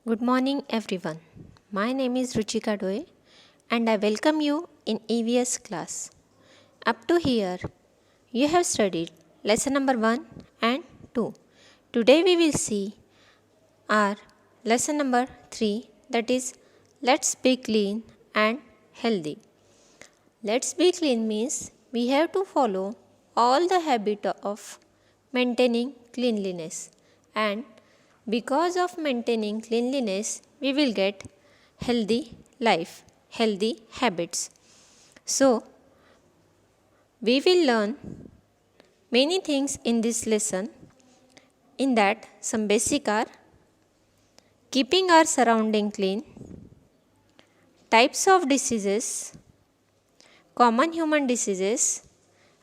Good morning, everyone. My name is Ruchika Doe, and I welcome you in EVS class. Up to here, you have studied lesson number 1 and 2. Today, we will see our lesson number 3, that is, Let's Be Clean and Healthy. Let's be clean means we have to follow all the habit of maintaining cleanliness, and because of maintaining cleanliness we will get healthy life, healthy habits. So we will learn many things in this lesson. In that, some basic are keeping our surrounding clean, types of diseases, common human diseases,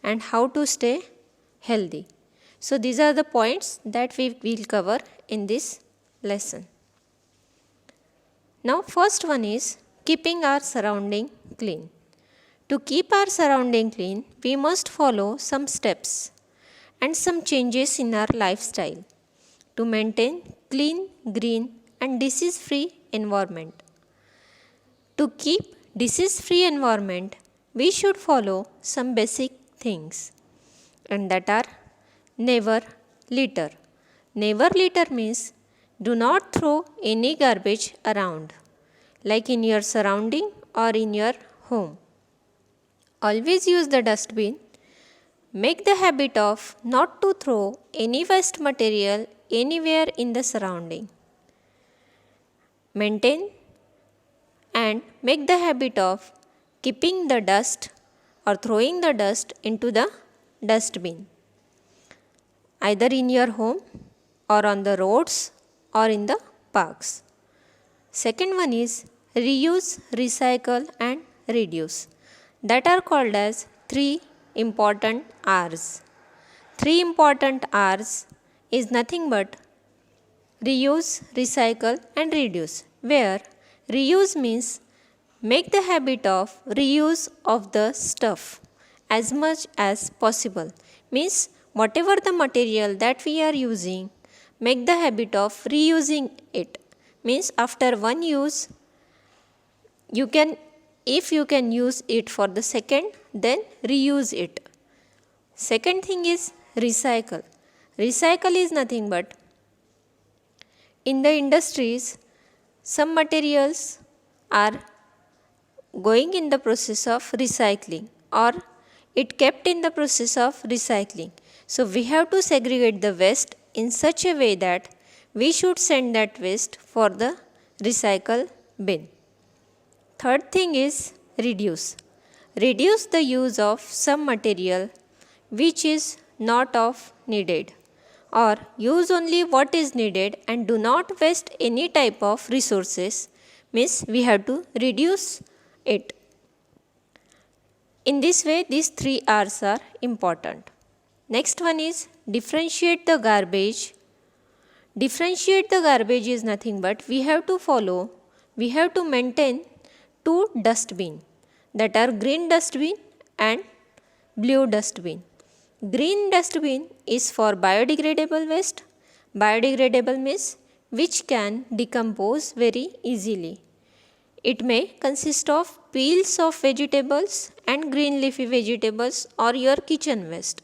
and how to stay healthy. So these are the points that we will cover in this lesson. Now first one is keeping our surrounding clean. To keep our surrounding clean, we must follow some steps and some changes in our lifestyle to maintain clean, green and disease-free environment. To keep disease-free environment, we should follow some basic things, and that are never litter. Never litter means do not throw any garbage around, like in your surrounding or in your home. Always use the dustbin. Make the habit of not to throw any waste material anywhere in the surrounding. Maintain and make the habit of keeping the dust or throwing the dust into the dustbin, either in your home or on the roads or in the parks. Second one is reuse, recycle and reduce, that are called as 3 important R's. 3 important R's is nothing but reuse, recycle and reduce, where reuse means make the habit of reuse of the stuff as much as possible. Means whatever the material that we are using, make the habit of reusing it. Means after one use, if you can use it for the second, then reuse it. Second thing is recycle. Recycle is nothing but in the industries, some materials are going in the process of recycling or it kept in the process of recycling. So we have to segregate the waste in such a way that we should send that waste for the recycle bin. Third thing is reduce. Reduce the use of some material which is not of needed, or use only what is needed and do not waste any type of resources. Means we have to reduce it. In this way, these 3 R's are important. Next one is differentiate the garbage. Differentiate the garbage is nothing but we have to maintain 2 dustbin, that are green dustbin and blue dustbin. Green dustbin is for biodegradable waste. Biodegradable means which can decompose very easily. It may consist of peels of vegetables and green leafy vegetables or your kitchen waste.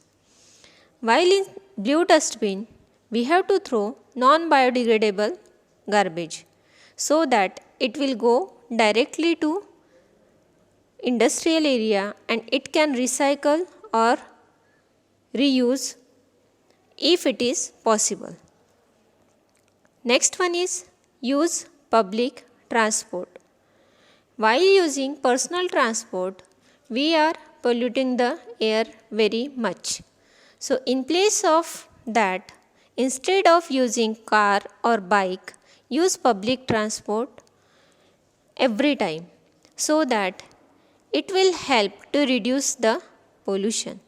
While in blue dustbin, we have to throw non-biodegradable garbage so that it will go directly to industrial area and it can recycle or reuse if it is possible. Next one is use public transport. While using personal transport, we are polluting the air very much. So in place of that, instead of using car or bike, use public transport every time so that it will help to reduce the pollution.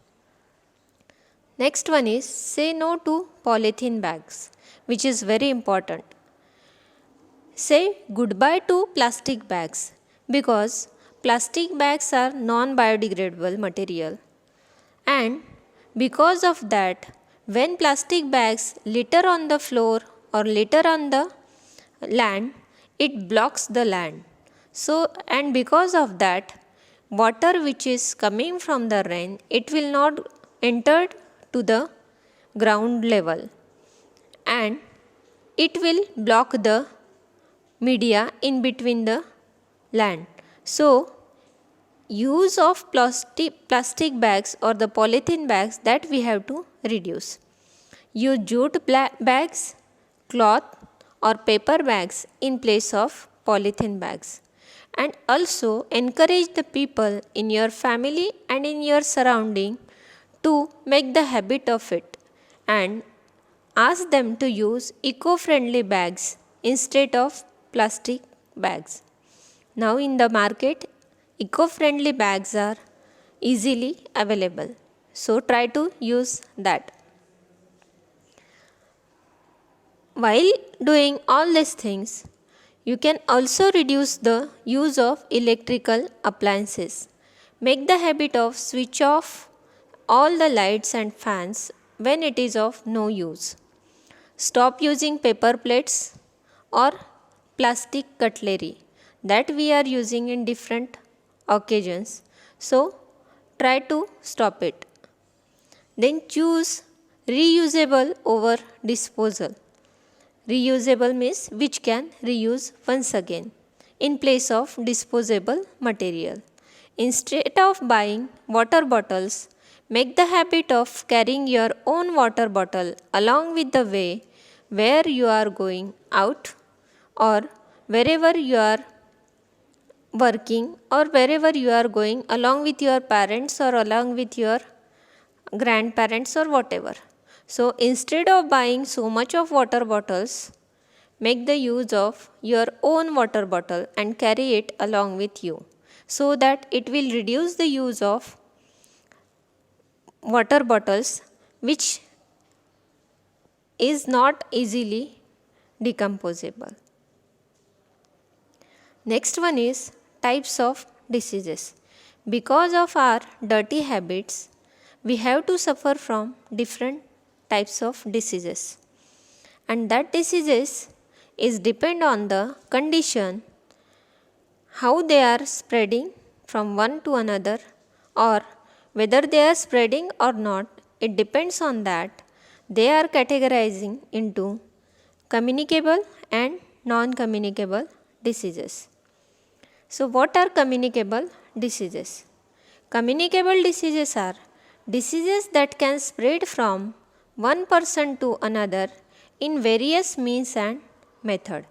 Next one is say no to polythene bags, which is very important. Say goodbye to plastic bags because plastic bags are non-biodegradable material, and because of that, when plastic bags litter on the floor or litter on the land, it blocks the land. So, and because of that, water which is coming from the rain, it will not enter to the ground level, and it will block the media in between the land. So, use of plastic bags or the polythene bags, that we have to reduce. Use jute bags, cloth or paper bags in place of polythene bags. And also encourage the people in your family and in your surrounding to make the habit of it, and ask them to use eco-friendly bags instead of plastic bags. Now in the market, eco-friendly bags are easily available. So try to use that. While doing all these things, you can also reduce the use of electrical appliances. Make the habit of switch off all the lights and fans when it is of no use. Stop using paper plates or plastic cutlery that we are using in different occasions. So try to stop it. Then choose reusable over disposal. Reusable means which can reuse once again in place of disposable material. Instead of buying water bottles, make the habit of carrying your own water bottle along with the way where you are going out, or wherever you are working, or wherever you are going along with your parents or along with your grandparents or whatever. So instead of buying so much of water bottles, make the use of your own water bottle and carry it along with you, so that it will reduce the use of water bottles which is not easily decomposable. Next one is types of diseases. Because of our dirty habits, we have to suffer from different types of diseases, and that diseases is depend on the condition, how they are spreading from one to another, or whether they are spreading or not. It depends on that. They are categorizing into communicable and non-communicable diseases. So what are communicable diseases? Communicable diseases are diseases that can spread from one person to another in various means and method.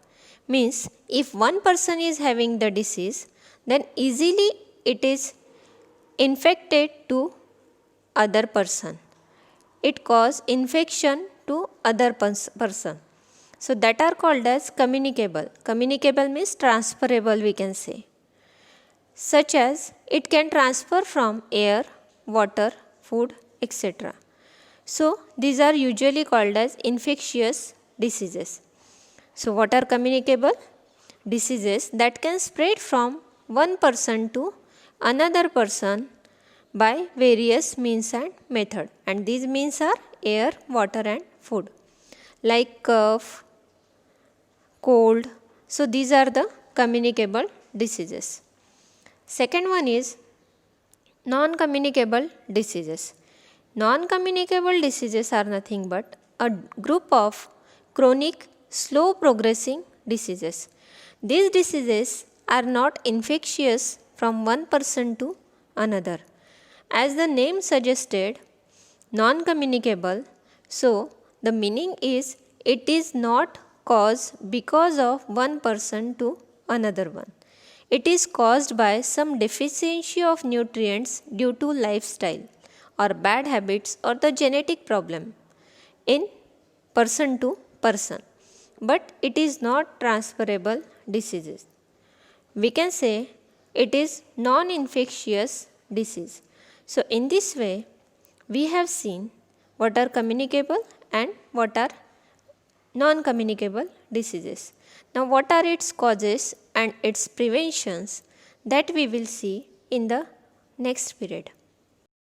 Means if one person is having the disease, then easily it is infected to other person. It cause infection to other person. So that are called as communicable. Communicable means transferable, we can say. Such as it can transfer from air, water, food, etc. So these are usually called as infectious diseases. So what are communicable? Diseases that can spread from one person to another person by various means and method, and these means are air, water and food, like cough, cold. So these are the communicable diseases. Second one is non-communicable diseases. Non-communicable diseases are nothing but a group of chronic, slow progressing diseases. These diseases are not infectious from one person to another. As the name suggested, non-communicable, so the meaning is it is not caused because of one person to another one. It is caused by some deficiency of nutrients due to lifestyle or bad habits or the genetic problem in person to person. But it is not transferable diseases. We can say it is non-infectious disease. So in this way, we have seen what are communicable and what are non-communicable diseases. Now what are its causes and its preventions, that we will see in the next period.